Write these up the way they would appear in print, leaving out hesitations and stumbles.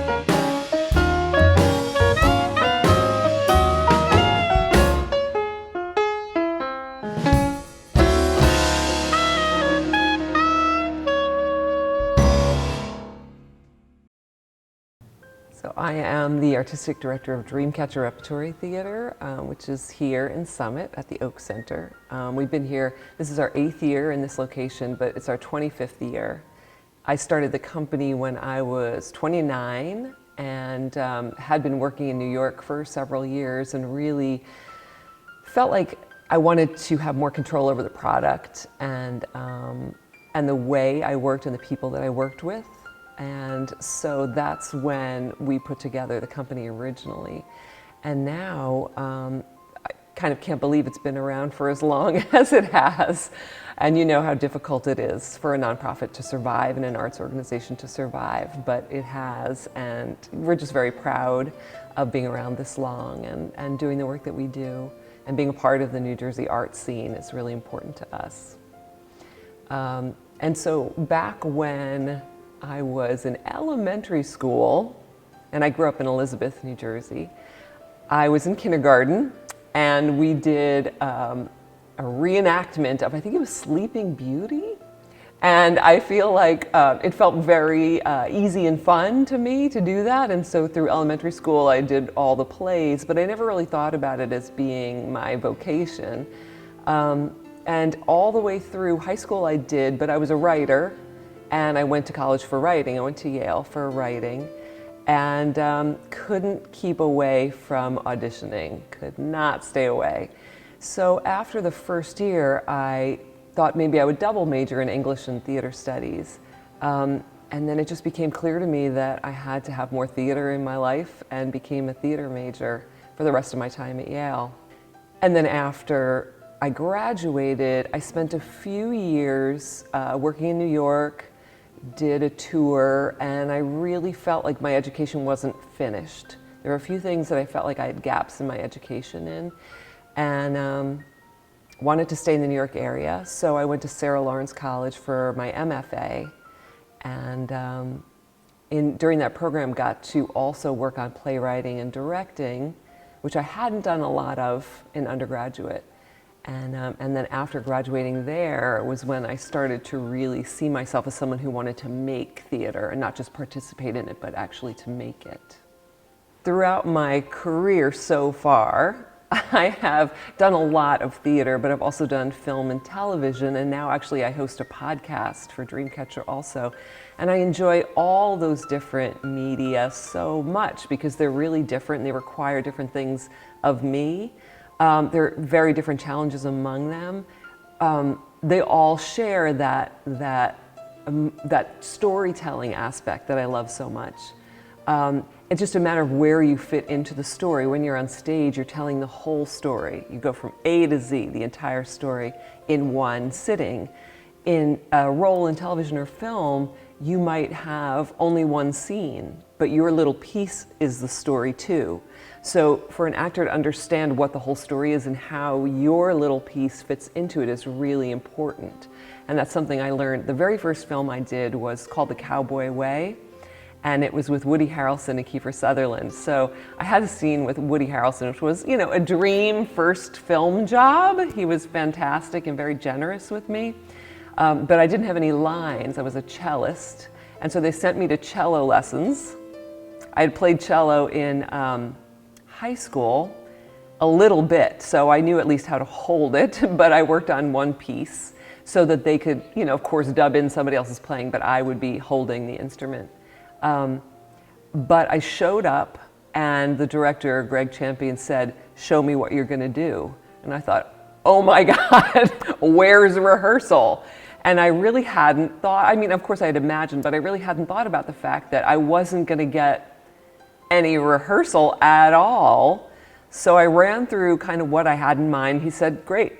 So I am the artistic director of Dreamcatcher Repertory Theatre, which is here in Summit at the Oak Center. We've been here, this is our 8th year in this location, but it's our 25th year. I started the company when I was 29 and had been working in New York for several years and really felt like I wanted to have more control over the product and the way I worked and the people that I worked with. And so that's when we put together the company originally. And now, I kind of can't believe it's been around for as long as it has. And you know how difficult it is for a nonprofit to survive and an arts organization to survive, but it has. And we're just very proud of being around this long and doing the work that we do. And being a part of the New Jersey art scene is really important to us. And so back when I was in elementary school, and I grew up in Elizabeth, New Jersey. I was in kindergarten, and we did a reenactment of, I think it was Sleeping Beauty. And I feel like it felt very easy and fun to me to do that. And so through elementary school, I did all the plays, but I never really thought about it as being my vocation. And all the way through high school I did, but I was a writer. And I went to college for writing. I went to Yale for writing and couldn't keep away from auditioning, could not stay away. So after the first year, I thought maybe I would double major in English and theater studies. And then it just became clear to me that I had to have more theater in my life and became a theater major for the rest of my time at Yale. And then after I graduated, I spent a few years working in New York, did a tour, and I really felt like my education wasn't finished. There were a few things that I felt like I had gaps in my education in, and wanted to stay in the New York area. So I went to Sarah Lawrence College for my MFA, and during that program got to also work on playwriting and directing, which I hadn't done a lot of in undergraduate. And then after graduating there was when I started to really see myself as someone who wanted to make theater and not just participate in it, but actually to make it. Throughout my career so far, I have done a lot of theater, but I've also done film and television, and now actually I host a podcast for Dreamcatcher also. And I enjoy all those different media so much because they're really different and they require different things of me. There are very different challenges among them. They all share that storytelling aspect that I love so much. It's just a matter of where you fit into the story. When you're on stage, you're telling the whole story. You go from A to Z, the entire story, in one sitting. In a role in television or film, you might have only one scene, but your little piece is the story too. So for an actor to understand what the whole story is and how your little piece fits into it is really important. And that's something I learned. The very first film I did was called The Cowboy Way, and it was with Woody Harrelson and Kiefer Sutherland. So I had a scene with Woody Harrelson, which was, you know, a dream first film job. He was fantastic and very generous with me. But I didn't have any lines. I was a cellist. And so they sent me to cello lessons. I had played cello in high school a little bit, so I knew at least how to hold it, but I worked on one piece so that they could, you know, of course, dub in somebody else's playing, but I would be holding the instrument. But I showed up and the director, Greg Champion, said, "Show me what you're gonna do." And I thought, oh my God, where's rehearsal? And I really hadn't thought, I mean, of course I had imagined, but I really hadn't thought about the fact that I wasn't gonna get any rehearsal at all. So I ran through kind of what I had in mind. He said, great.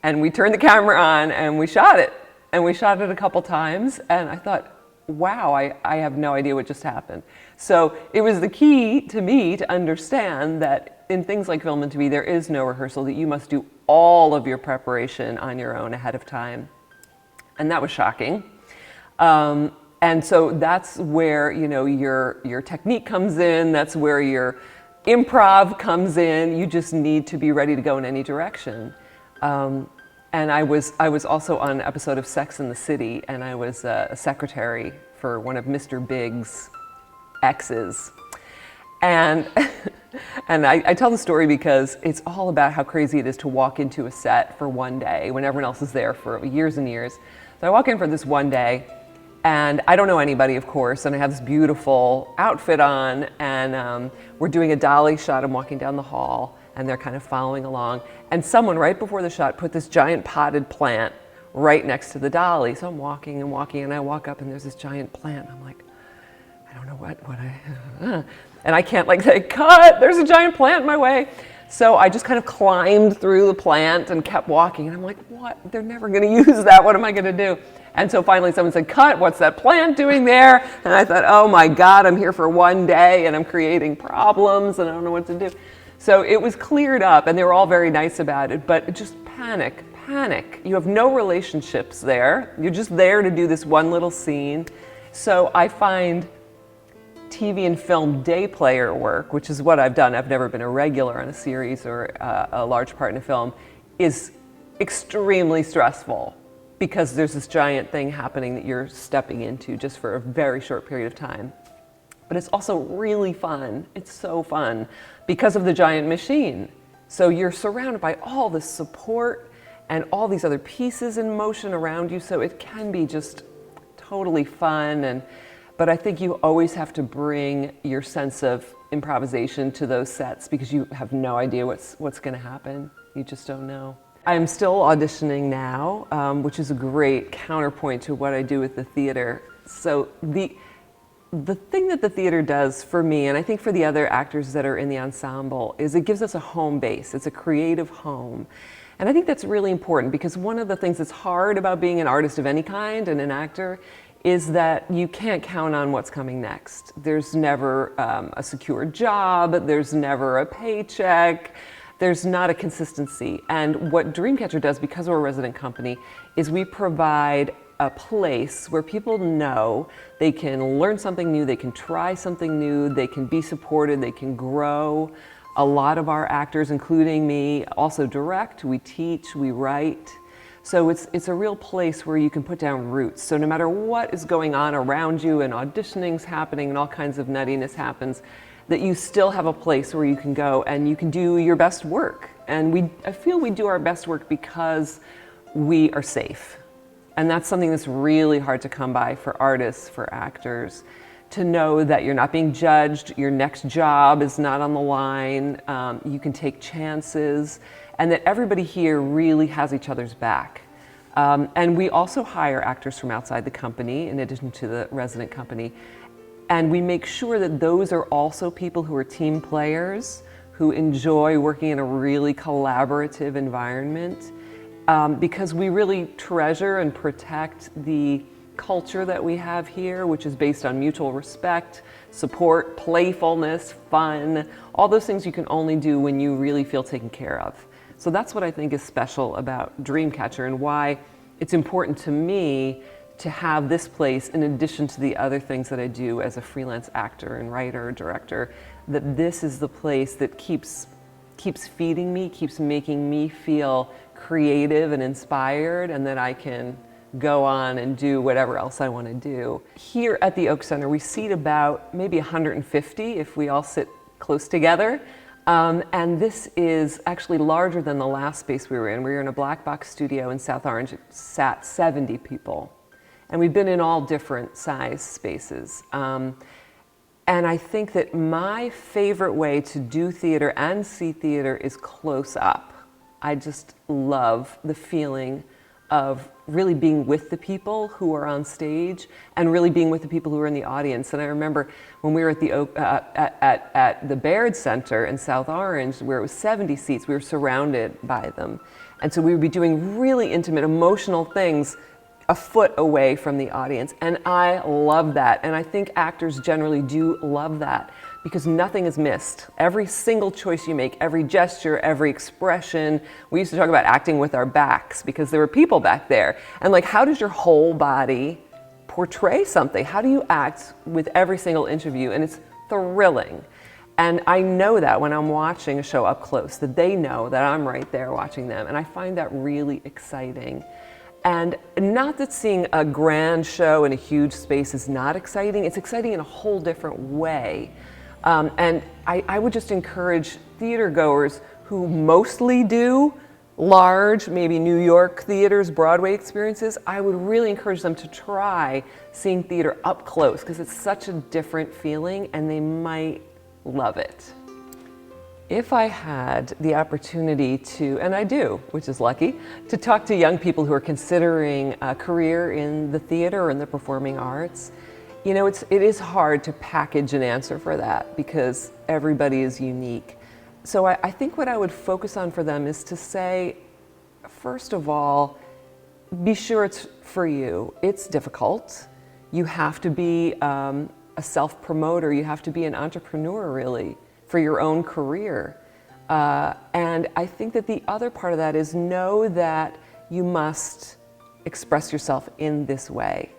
And we turned the camera on and we shot it. And we shot it a couple times. And I thought, wow, I have no idea what just happened. So it was the key to me to understand that in things like film and TV, there is no rehearsal, that you must do all of your preparation on your own ahead of time. And that was shocking. And so that's where, you know, your technique comes in, that's where your improv comes in. You just need to be ready to go in any direction. And I was also on an episode of Sex and the City, and I was a secretary for one of Mr. Big's exes. And and I tell the story because it's all about how crazy it is to walk into a set for one day when everyone else is there for years and years. So I walk in for this one day, and I don't know anybody, of course, and I have this beautiful outfit on, and we're doing a dolly shot. I'm walking down the hall, and they're kind of following along. And someone right before the shot put this giant potted plant right next to the dolly. So I'm walking and walking, and I walk up, and there's this giant plant. I'm like, I don't know and I can't like say, cut, there's a giant plant in my way. So I just kind of climbed through the plant and kept walking. And I'm like, what? They're never gonna use that. What am I gonna do? And so finally someone said, cut, what's that plant doing there? And I thought, oh my God, I'm here for one day and I'm creating problems and I don't know what to do. So it was cleared up and they were all very nice about it, but just panic. You have no relationships there. You're just there to do this one little scene. So I find TV and film day player work, which is what I've done. I've never been a regular on a series or a large part in a film, is extremely stressful because there's this giant thing happening that you're stepping into just for a very short period of time. But it's also really fun. It's so fun because of the giant machine. So you're surrounded by all this support and all these other pieces in motion around you. So it can be just totally fun. But I think you always have to bring your sense of improvisation to those sets because you have no idea what's going to happen. You just don't know. I'm still auditioning now, which is a great counterpoint to what I do with the theater. So the thing that the theater does for me, and I think for the other actors that are in the ensemble, is it gives us a home base. It's a creative home. And I think that's really important because one of the things that's hard about being an artist of any kind and an actor is that you can't count on what's coming next. There's never a secure job, there's never a paycheck, there's not a consistency. And what Dreamcatcher does, because we're a resident company, is we provide a place where people know they can learn something new, they can try something new, they can be supported, they can grow. A lot of our actors, including me, also direct, we teach, we write. So it's a real place where you can put down roots. So no matter what is going on around you and auditioning's happening and all kinds of nuttiness happens, that you still have a place where you can go and you can do your best work. And I feel we do our best work because we are safe. And that's something that's really hard to come by for artists, for actors, to know that you're not being judged, your next job is not on the line, you can take chances, and that everybody here really has each other's back. And we also hire actors from outside the company, in addition to the resident company. And we make sure that those are also people who are team players, who enjoy working in a really collaborative environment, because we really treasure and protect the culture that we have here, which is based on mutual respect, support, playfulness, fun, all those things you can only do when you really feel taken care of. So that's what I think is special about Dreamcatcher and why it's important to me to have this place in addition to the other things that I do as a freelance actor and writer, director, that this is the place that keeps feeding me, keeps making me feel creative and inspired, and that I can go on and do whatever else I want to do. Here at the Oak Center, we seat about maybe 150 if we all sit close together. And this is actually larger than the last space we were in. We were in a black box studio in South Orange. It sat 70 people. And we've been in all different size spaces. And I think that my favorite way to do theater and see theater is close up. I just love the feeling of really being with the people who are on stage and really being with the people who are in the audience. And I remember when we were at the at the Baird Center in South Orange, where it was 70 seats, we were surrounded by them. And so we would be doing really intimate, emotional things a foot away from the audience. And I love that. And I think actors generally do love that because nothing is missed. Every single choice you make, every gesture, every expression. We used to talk about acting with our backs because there were people back there. And like, how does your whole body portray something? How do you act with every single inch of you? And it's thrilling. And I know that when I'm watching a show up close, that they know that I'm right there watching them. And I find that really exciting. And not that seeing a grand show in a huge space is not exciting, it's exciting in a whole different way. And I would just encourage theater goers who mostly do large, maybe New York theaters, Broadway experiences, I would really encourage them to try seeing theater up close because it's such a different feeling and they might love it. If I had the opportunity to, and I do, which is lucky, to talk to young people who are considering a career in the theater or in the performing arts, you know, it is hard to package an answer for that because everybody is unique. So I think what I would focus on for them is to say, first of all, be sure it's for you. It's difficult. You have to be a self-promoter. You have to be an entrepreneur, really, for your own career. And I think that the other part of that is know that you must express yourself in this way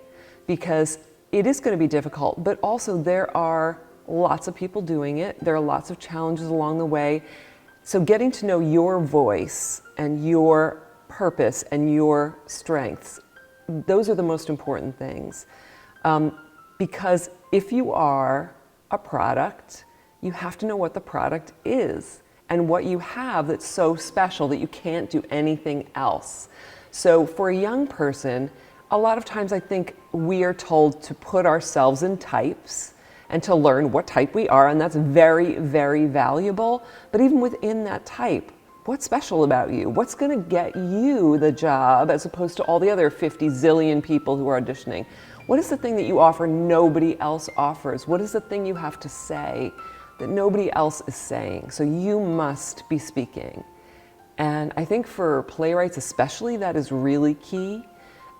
because it is going to be difficult, but also there are lots of people doing it. There are lots of challenges along the way. So getting to know your voice and your purpose and your strengths, those are the most important things. Because if you are a product, you have to know what the product is and what you have that's so special that you can't do anything else. So for a young person, a lot of times I think we are told to put ourselves in types and to learn what type we are, and that's very, very valuable. But even within that type, what's special about you? What's gonna get you the job as opposed to all the other 50 zillion people who are auditioning? What is the thing that you offer nobody else offers? What is the thing you have to say that nobody else is saying? So you must be speaking. And I think for playwrights especially, that is really key.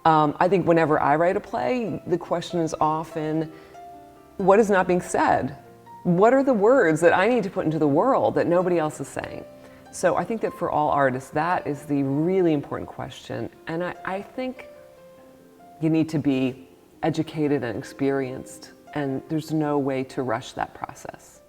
I think whenever I write a play, the question is often, what is not being said? What are the words that I need to put into the world that nobody else is saying? So I think that for all artists, that is the really important question. And I think you need to be educated and experienced, and there's no way to rush that process.